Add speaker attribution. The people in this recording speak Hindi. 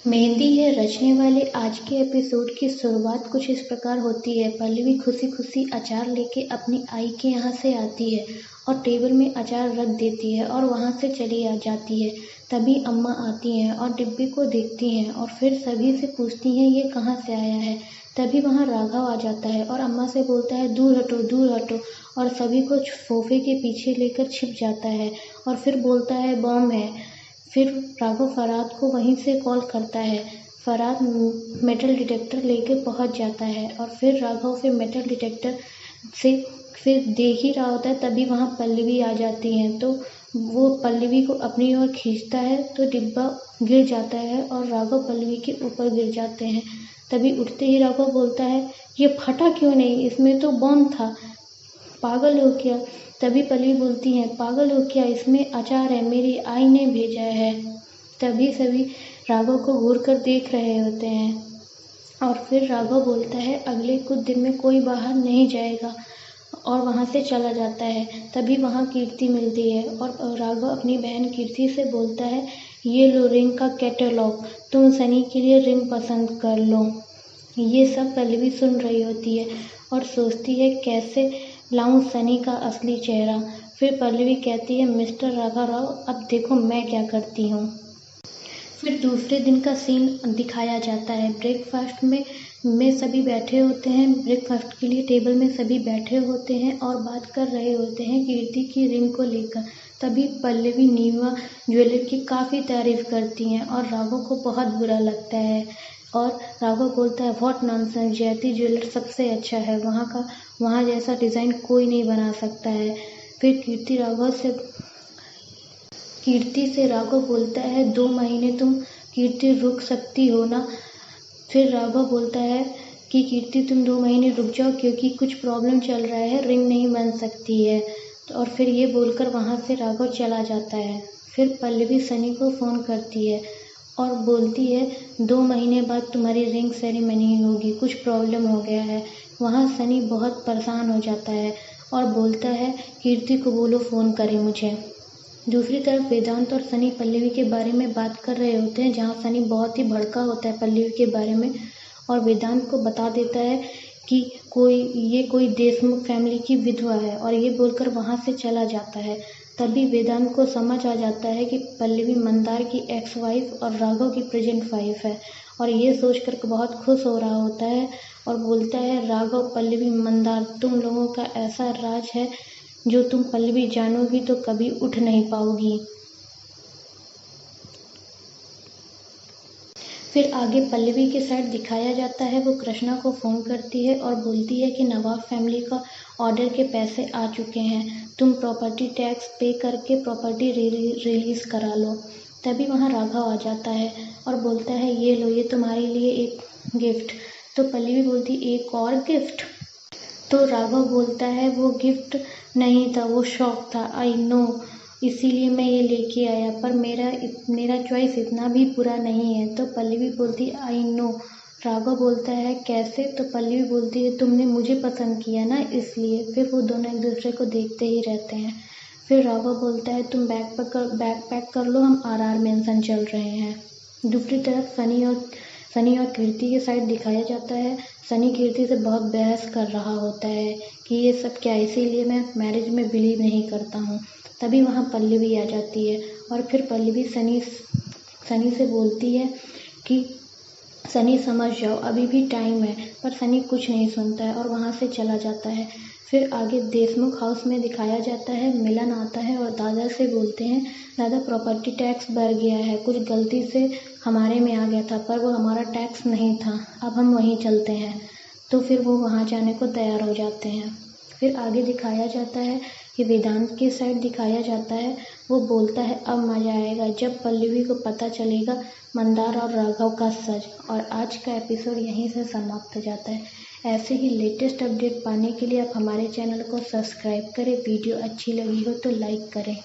Speaker 1: मेहंदी है रचने वाले आज के एपिसोड की शुरुआत कुछ इस प्रकार होती है। पल्लवी खुशी खुशी अचार लेके अपनी आई के यहाँ से आती है और टेबल में अचार रख देती है और वहाँ से चली आ जाती है। तभी अम्मा आती हैं और डिब्बे को देखती हैं और फिर सभी से पूछती हैं ये कहाँ से आया है। तभी वहाँ राघव आ जाता है और अम्मा से बोलता है दूर हटो और सभी को सोफे के पीछे लेकर छिप जाता है और फिर बोलता है बॉम्ब है। फिर राघव फरहाद को वहीं से कॉल करता है। फरहाद मेटल डिटेक्टर लेके पहुंच जाता है और फिर राघव फिर मेटल डिटेक्टर से फिर देख ही रहा होता है। तभी वहाँ पल्लवी आ जाती हैं तो वो पल्लवी को अपनी ओर खींचता है तो डिब्बा गिर जाता है और राघव पल्लवी के ऊपर गिर जाते हैं। तभी उठते ही राघव बोलता है ये फटा क्यों नहीं, इसमें तो बॉम्ब था, पागल हो क्या। तभी पल्लवी बोलती है पागल हो क्या, इसमें अचार है, मेरी आई ने भेजा है। तभी सभी राघव को घूर कर देख रहे होते हैं और फिर राघव बोलता है अगले कुछ दिन में कोई बाहर नहीं जाएगा और वहाँ से चला जाता है। तभी वहाँ कीर्ति मिलती है और राघव अपनी बहन कीर्ति से बोलता है ये लो रिंग का कैटलॉग, तुम सनी के लिए रिंग पसंद कर लो। ये सब पल्लवी सुन रही होती है और सोचती है कैसे लाऊं सनी का असली चेहरा। फिर पल्लवी कहती है मिस्टर राघव राव अब देखो मैं क्या करती हूँ। फिर दूसरे दिन का सीन दिखाया जाता है। ब्रेकफास्ट में सभी बैठे होते हैं। ब्रेकफास्ट के लिए टेबल में सभी बैठे होते हैं और बात कर रहे होते हैं कीर्ति की रिंग को लेकर। तभी पल्लवी नीवा ज्वेलर की काफ़ी तारीफ करती हैं और राघव को बहुत बुरा लगता है और राघव बोलता है व्हाट नॉनसेंस, जयति ज्वेलर सबसे अच्छा है, वहाँ जैसा डिज़ाइन कोई नहीं बना सकता है। फिर कीर्ति से राघव बोलता है 2 महीने तुम कीर्ति रुक सकती हो ना। फिर राघव बोलता है कि कीर्ति तुम 2 महीने रुक जाओ क्योंकि कुछ प्रॉब्लम चल रहा है, रिंग नहीं बन सकती है। और फिर ये बोलकर वहाँ से राघव चला जाता है। फिर पल्लवी सनी को फ़ोन करती है और बोलती है 2 महीने बाद तुम्हारी रिंग सेरेमनी होगी, कुछ प्रॉब्लम हो गया है। वहाँ सनी बहुत परेशान हो जाता है और बोलता है कीर्ति को बोलो फ़ोन करे मुझे। दूसरी तरफ वेदांत और सनी पल्लवी के बारे में बात कर रहे होते हैं, जहाँ सनी बहुत ही भड़का होता है पल्लवी के बारे में और वेदांत को बता देता है कि कोई देशमुख फैमिली की विधवा है और ये बोलकर वहाँ से चला जाता है। तभी वेदांत को समझ आ जाता है कि पल्लवी मंदार की एक्स वाइफ और राघव की प्रेजेंट वाइफ है और ये सोचकर बहुत खुश हो रहा होता है और बोलता है राघव पल्लवी मंदार तुम लोगों का ऐसा राज है जो तुम पल्लवी जानोगी तो कभी उठ नहीं पाओगी। फिर आगे पल्लवी के साइड दिखाया जाता है। वो कृष्णा को फ़ोन करती है और बोलती है कि नवाब फैमिली का ऑर्डर के पैसे आ चुके हैं, तुम प्रॉपर्टी टैक्स पे करके प्रॉपर्टी रिलीज़ करा लो। तभी वहाँ राघव आ जाता है और बोलता है ये लो, ये तुम्हारे लिए एक गिफ्ट। तो पल्लवी बोलती एक और गिफ्ट। तो राघव बोलता है वो गिफ्ट नहीं था, वो शौक था, आई नो, इसीलिए मैं ये लेके आया, पर मेरा चॉइस इतना भी बुरा नहीं है। तो पल्लवी बोलती आई नो। राघव बोलता है कैसे। तो पल्लवी बोलती है तुमने मुझे पसंद किया ना इसलिए। फिर वो दोनों एक दूसरे को देखते ही रहते हैं। फिर राघव बोलता है तुम बैग पैक कर लो, हम RR मेंशन चल रहे हैं। दूसरी तरफ सनी और कीर्ति के साइड दिखाया जाता है। सनी कीर्ति से बहुत बहस कर रहा होता है कि ये सब क्या, इसीलिए मैं मैरिज में बिलीव नहीं करता हूँ। तभी वहाँ पल्लवी आ जाती है और फिर पल्लवी सनी से बोलती है कि सनी समझ जाओ अभी भी टाइम है, पर सनी कुछ नहीं सुनता है और वहाँ से चला जाता है। फिर आगे देशमुख हाउस में दिखाया जाता है। मिलन आता है और दादा से बोलते हैं दादा प्रॉपर्टी टैक्स बढ़ गया है, कुछ गलती से हमारे में आ गया था पर वो हमारा टैक्स नहीं था, अब हम वहीं चलते हैं। तो फिर वो वहाँ जाने को तैयार हो जाते हैं। फिर आगे दिखाया जाता है कि वेदांत के साइड दिखाया जाता है। वो बोलता है अब मज़ा आएगा जब पल्लवी को पता चलेगा मंदार और राघव का सच। और आज का एपिसोड यहीं से समाप्त हो जाता है। ऐसे ही लेटेस्ट अपडेट पाने के लिए आप हमारे चैनल को सब्सक्राइब करें। वीडियो अच्छी लगी हो तो लाइक करें।